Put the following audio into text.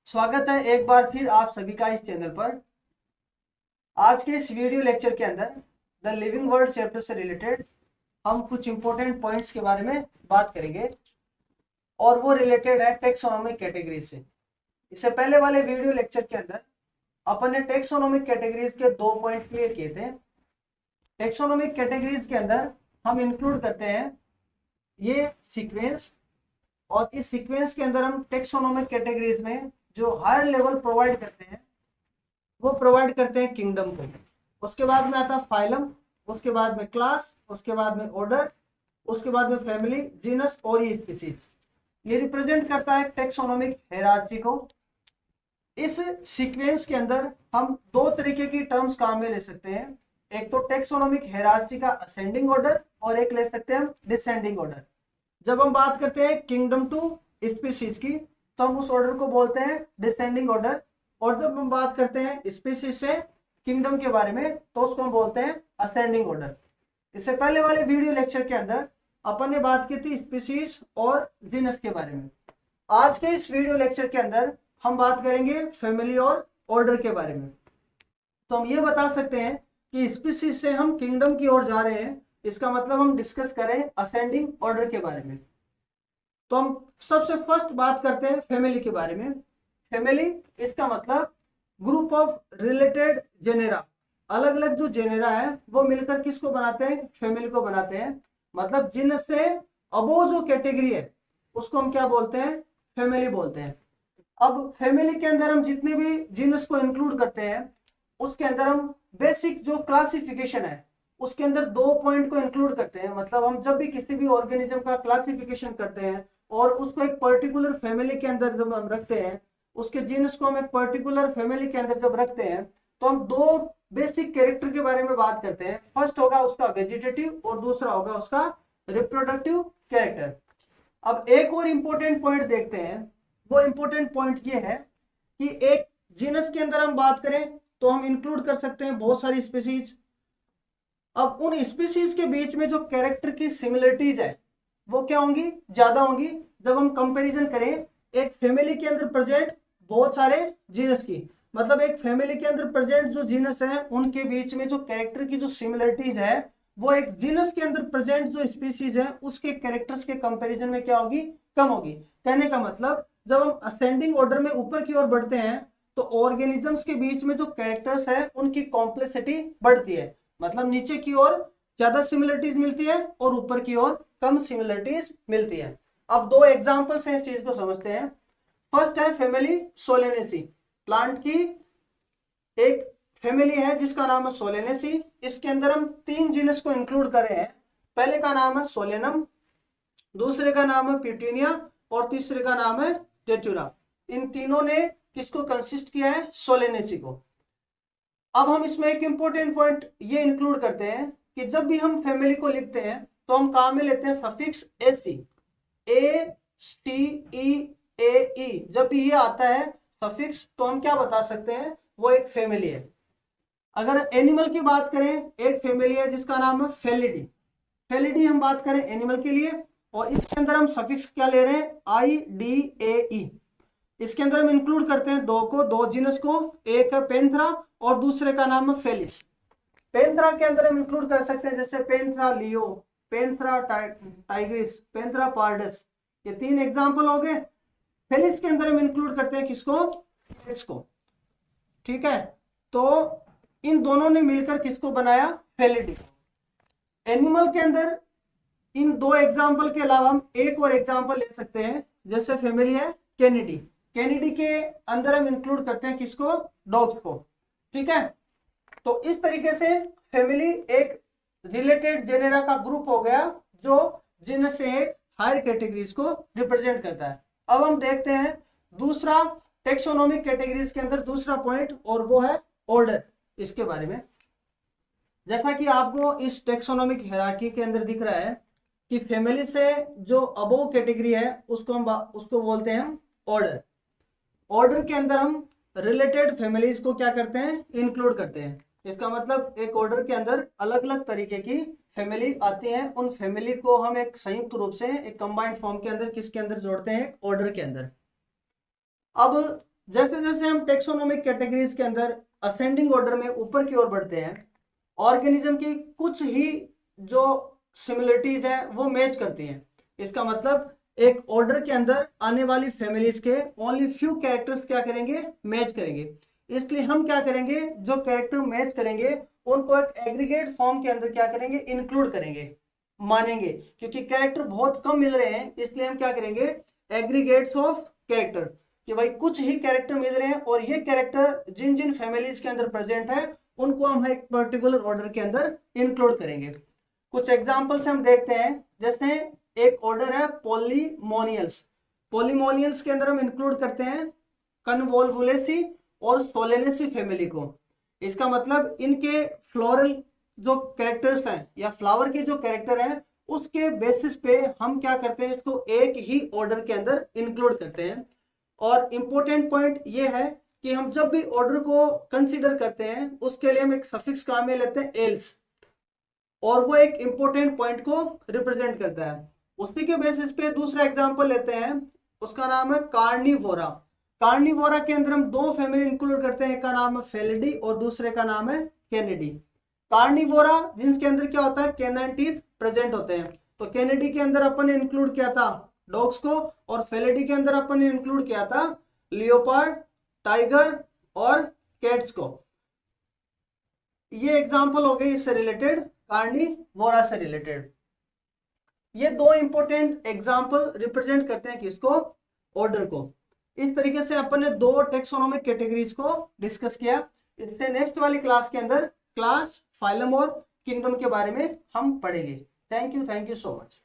स्वागत है एक बार फिर आप सभी का इस चैनल पर। आज के इस वीडियो लेक्चर के अंदर द लिविंग वर्ल्ड चैप्टर से रिलेटेड हम कुछ इंपॉर्टेंट पॉइंट्स के बारे में बात करेंगे और वो रिलेटेड है टेक्सोनोमिक कैटेगरी से। इससे पहले वाले वीडियो लेक्चर के अंदर अपन ने टेक्सोनोमिक कैटेगरीज के 2 पॉइंट क्लियर किए थे। टेक्सोनोमिक कैटेगरीज के अंदर हम इंक्लूड करते हैं ये सीक्वेंस, और इस सीक्वेंस के अंदर हम टेक्सोनोमिक कैटेगरीज में जो हायर लेवल प्रोवाइड करते हैं वो प्रोवाइड करते हैं किंगडम को। उसके बाद में आता है फाइलम, उसके बाद में क्लास, उसके बाद में ऑर्डर, उसके बाद में फैमिली, जीनस और ये स्पीशीज। ये रिप्रेजेंट करता है टेक्सोनोमिक हायरार्की को। इस सीक्वेंस के अंदर हम दो तरीके की टर्म्स काम में ले सकते हैं। एक तो टेक्सोनोमिक हायरार्की का असेंडिंग ऑर्डर और एक ले सकते हैं हम डिसेंडिंग ऑर्डर। जब हम बात करते हैं किंगडम टू स्पीशीज की तो हम उस ऑर्डर को बोलते हैं डिसेंडिंग ऑर्डर, और जब हम बात करते हैं स्पीशीज से किंगडम के बारे में तो उसको हम बोलते हैं असेंडिंग ऑर्डर। इससे पहले वाले वीडियो लेक्चर के अंदर अपन ने बात की थी स्पीशीज और जीनस के बारे में। आज के इस वीडियो लेक्चर के अंदर हम बात करेंगे फैमिली और ऑर्डर के बारे में। तो हम ये बता सकते हैं कि स्पीशीज से हम किंगडम की ओर जा रहे हैं, इसका मतलब हम डिस्कस करें असेंडिंग ऑर्डर के बारे में। तो हम सबसे फर्स्ट बात करते हैं फैमिली के बारे में। फैमिली इसका मतलब ग्रुप ऑफ रिलेटेड जेनेरा। अलग अलग जो जेनेरा है वो मिलकर किसको बनाते हैं? फैमिली को बनाते हैं। मतलब जिन से अबोव जो कैटेगरी है उसको हम क्या बोलते हैं? फैमिली बोलते हैं। अब फैमिली के अंदर हम जितने भी जीनस को इंक्लूड करते हैं उसके अंदर हम बेसिक जो क्लासिफिकेशन है उसके अंदर 2 पॉइंट को इंक्लूड करते हैं। मतलब हम जब भी किसी भी ऑर्गेनिज्म का क्लासिफिकेशन करते हैं और उसको एक पर्टिकुलर फैमिली के अंदर जब हम रखते हैं, उसके जीनस को हम एक पर्टिकुलर फैमिली के अंदर जब रखते हैं तो हम 2 बेसिक कैरेक्टर के बारे में बात करते हैं। फर्स्ट होगा उसका वेजिटेटिव और दूसरा होगा उसका रिप्रोडक्टिव कैरेक्टर। अब एक और इंपॉर्टेंट पॉइंट देखते हैं। वो इंपॉर्टेंट पॉइंट ये है कि एक जीनस के अंदर हम बात करें तो हम इंक्लूड कर सकते हैं बहुत सारी स्पीशीज। अब उन स्पीशीज के बीच में जो कैरेक्टर की सिमिलरिटीज है वो क्या होंगी? ज्यादा होंगी। जब हम कंपैरिजन करें एक फैमिली के अंदर प्रेजेंट बहुत सारे जीनस की, मतलब एक फैमिली के अंदर प्रेजेंट जो जीनस है उनके बीच में जो कैरेक्टर की जो सिमिलरिटीज है वो एक जीनस के अंदर प्रेजेंट जो स्पीशीज है उसके कैरेक्टर्स के कंपैरिजन में क्या होगी? कम होगी। कहने का मतलब जब हम असेंडिंग ऑर्डर में ऊपर की ओर बढ़ते हैं तो ऑर्गेनिजम्स के बीच में जो कैरेक्टर्स है उनकी कॉम्प्लेक्सिटी बढ़ती है। मतलब नीचे की ओर ज्यादा सिमिलरिटीज मिलती है और ऊपर की ओर कम सिमिलरिटीज मिलती है। अब 2 एग्जांपल से इस चीज को समझते हैं। फर्स्ट है फैमिली सोलेनेसी। प्लांट की एक फैमिली है जिसका नाम है सोलेनेसी। इसके अंदर हम 3 जीनस को इंक्लूड कर रहे हैं। पहले का नाम है सोलेनम, दूसरे का नाम है पिटूनिया और तीसरे का नाम है टेटुरा। इन तीनों ने किसको कंसिस्ट किया है? सोलेनेसी को। अब हम इसमें एक इंपॉर्टेंट पॉइंट ये इंक्लूड करते हैं कि जब भी हम फैमिली को लिखते हैं तो हम काम में लेते हैं सफिक्स एसी, ए सी ई ए ई। जब भी ये आता है सफिक्स तो हम क्या बता सकते हैं? वो एक फैमिली है। अगर एनिमल की बात करें, एक फैमिली है जिसका नाम है फेलिडी। फेलिडी हम बात करें एनिमल के लिए, और इसके अंदर हम सफिक्स क्या ले रहे हैं? आई डी ए ई। इसके अंदर हम इंक्लूड करते हैं 2 जीनस को। एक है पेंथ्रा और दूसरे का नाम है फेलिक्स। पेंथ्रा के अंदर हम इंक्लूड कर सकते हैं जैसे पेंथ्रा लियो, पेंथ्रा टाइग्रिस, पेंथ्रा पार्डस। ये 3 एग्जांपल हो गए। फेलिक्स के अंदर हम इंक्लूड करते हैं किसको? इसको। ठीक है, तो इन दोनों ने मिलकर किसको बनाया? फेलिडी। एनिमल के अंदर इन 2 एग्जांपल के अलावा हम एक और एग्जांपल ले सकते हैं। जैसे फैमिली है कैनिडी। कैनिडी के अंदर हम इंक्लूड करते हैं किसको? डॉग्स को। ठीक है, तो इस तरीके से फैमिली एक रिलेटेड जेनेरा का ग्रुप हो गया जो जिनमें से एक हायर कैटेगरीज को रिप्रेजेंट करता है। अब हम देखते हैं दूसरा टेक्सोनोमिक कैटेगरीज के अंदर दूसरा पॉइंट, और वो है ऑर्डर। इसके बारे में जैसा कि आपको इस टेक्सोनोमिक हायरार्की के अंदर दिख रहा है कि फैमिली से जो अबोव कैटेगरी है उसको बोलते हैं हम ऑर्डर। ऑर्डर के अंदर हम रिलेटेड फैमिलीज को क्या करते हैं? इंक्लूड करते हैं। इसका मतलब एक ऑर्डर के अंदर अलग अलग तरीके की फैमिली आती हैं। उन फैमिली को हम एक संयुक्त रूप से एक कंबाइंड फॉर्म के अंदर किसके अंदर जोड़ते हैं? ऑर्डर के अंदर। अब जैसे जैसे हम टेक्सोनोमिक कैटेगरीज के अंदर असेंडिंग ऑर्डर में ऊपर की ओर बढ़ते हैं, ऑर्गेनिज्म की कुछ ही जो सिमिलरिटीज हैं वो मैच करती हैं। इसका मतलब एक ऑर्डर के अंदर आने वाली फैमिलीज के ओनली फ्यू कैरेक्टर्स क्या करेंगे, मैच करेंगे। इसलिए हम क्या करेंगे, जो कैरेक्टर मैच करेंगे उनको एक एग्रीगेट फॉर्म के अंदर क्या करेंगे, इंक्लूड करेंगे, मानेंगे। क्योंकि कैरेक्टर बहुत कम मिल रहे हैं इसलिए हम क्या करेंगे, एग्रीगेट्स ऑफ कैरेक्टर, कि भाई कुछ ही कैरेक्टर मिल रहे हैं और ये कैरेक्टर जिन जिन फैमिलीज के अंदर प्रेजेंट है उनको हम एक पर्टिकुलर ऑर्डर के अंदर इंक्लूड करेंगे। कुछ एग्जांपल्स हम देखते हैं। जैसे एक ऑर्डर है पॉलीमोनियल्स। पॉलीमोनियल्स के अंदर हम इंक्लूड करते हैं कन्वोल्वुलेसी और सोलेनेसी फैमिली को। इसका मतलब इनके फ्लोरल जो कैरेक्टर्स हैं या फ्लावर के जो कैरेक्टर हैं उसके बेसिस पे हम क्या करते हैं, इसको एक ही ऑर्डर के अंदर इंक्लूड करते हैं। और इंपॉर्टेंट पॉइंट ये है कि हम जब भी ऑर्डर को कंसीडर करते हैं उसके लिए हम एक सफिक्स काम में लेते हैं एल्स, और वो एक इंपॉर्टेंट पॉइंट को रिप्रेजेंट करता है। उसी के बेसिस पे दूसरा एग्जांपल लेते हैं, उसका नाम है कार्निवोरा। कार्निवोरा के अंदर हम दो फैमिली इंक्लूड करते हैं, एक का नाम है फेलिडी और दूसरे का नाम है कैनिडी। कार्निवोरा जिनके अंदर क्या होता है, कैनन टीथ प्रेजेंट होते हैं। तो कैनिडी के अंदर अपन ने इंक्लूड किया था डॉग्स को, और फेलिडी के अंदर अपन ने इंक्लूड किया था लियोपार्ड, टाइगर और कैट्स को। ये एग्जांपल हो गए इससे रिलेटेड, कार्निवोरा से रिलेटेड। ये दो इंपॉर्टेंट एग्जांपल रिप्रेजेंट करते हैं किसको, ऑर्डर को। इस तरीके से अपन ने दो टेक्सोनोमिक कैटेगरीज को डिस्कस किया। इससे नेक्स्ट वाली क्लास के अंदर क्लास, फाइलम और किंगडम के बारे में हम पढ़ेंगे। Thank you so much.